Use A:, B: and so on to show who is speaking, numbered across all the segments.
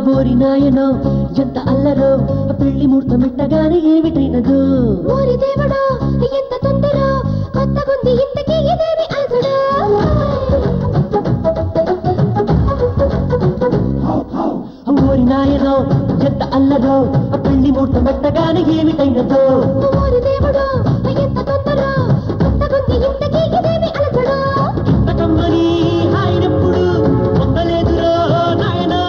A: బోరినాయనో ఎంత అల్లరో పెళ్లి ముహూర్తమిట్టగానే ఏమిటైనదో
B: ఓరి దేవుడో ఎంత తొందరో కొత్తగుంది ఇంతకీ ఇదేమి అసడు
A: బోరినాయనో ఎంత అల్లరో పెళ్లి ముహూర్తమిట్టగానే ఏమిటైనదో
B: ఓరి దేవుడో ఎంత తొందరో కొత్తగుంది ఇంతకీ ఇదేమి అసడు
A: ఇంతకమ్మని ఆయనప్పుడు పొందలేదురో నాయనా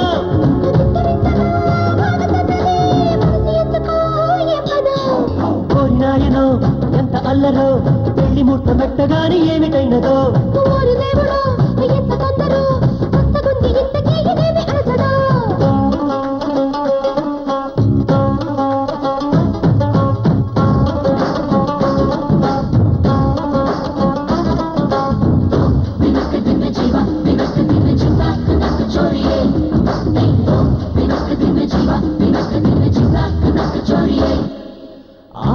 A: బోరినాయనో ఎంత అల్లరో పెళ్లి ముహూర్తమిట్టగానే ఏమిటైనదో
B: ఓరి దేవుడో ఎంత తొందరో కొత్తగుంది ఇంతకీ ఇదేమి అసడు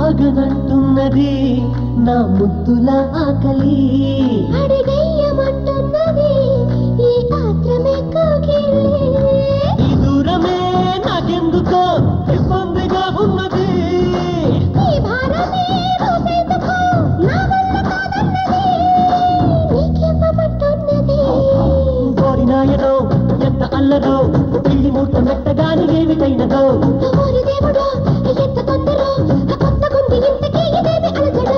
A: ఆగనంటున్నది నా ముద్దుల ఆకలి
B: అడిగయ్యమంటున్నది ఈ ఆత్రమే కోగిలి
A: ఈ దూరమే నాకెందుకో ఇబ్బందిగా ఉన్నది
B: ఈ భారమే మోసేందుకు నా వల్ల కాదన్నది నీకివ్వమంటున్నది
A: బోరినాయనో ఎంత అల్లరో పెళ్లి ముహూర్తం మెట్టగాని ఏమిటైనదో
B: ఓరి దేవుడో ఎంత తొందరో కొత్తగుంది ఇంతకీ ఇదేమి అలజడు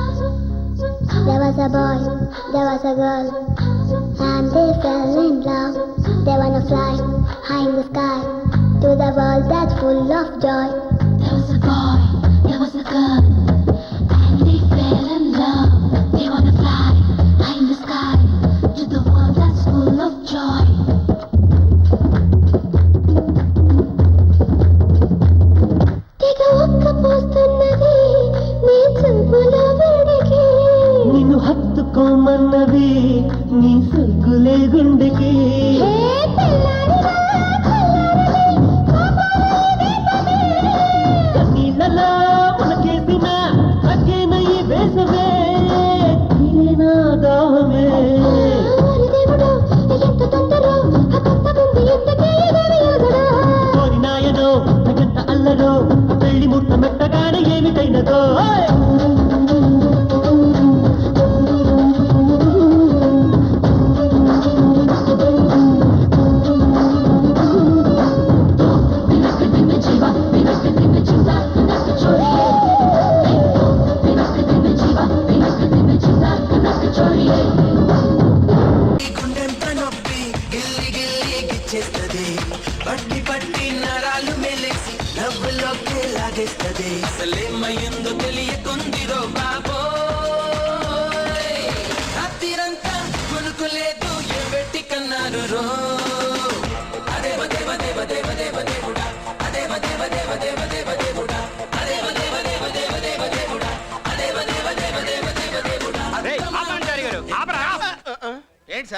C: There was a boy, there was a girl, and they fell in love. They wanna fly high in the sky to the world that's full of joy.
B: There was a boy, there was a girl, and they fell in love. They wanna fly high in the sky to the world that's full of joy. తెగ ఒక్కపోస్తున్నది నీ చూపుల వేడికి
A: నిన్ను హత్తుకోమన్నది నీ సగ్గులే గుండెకి
B: హే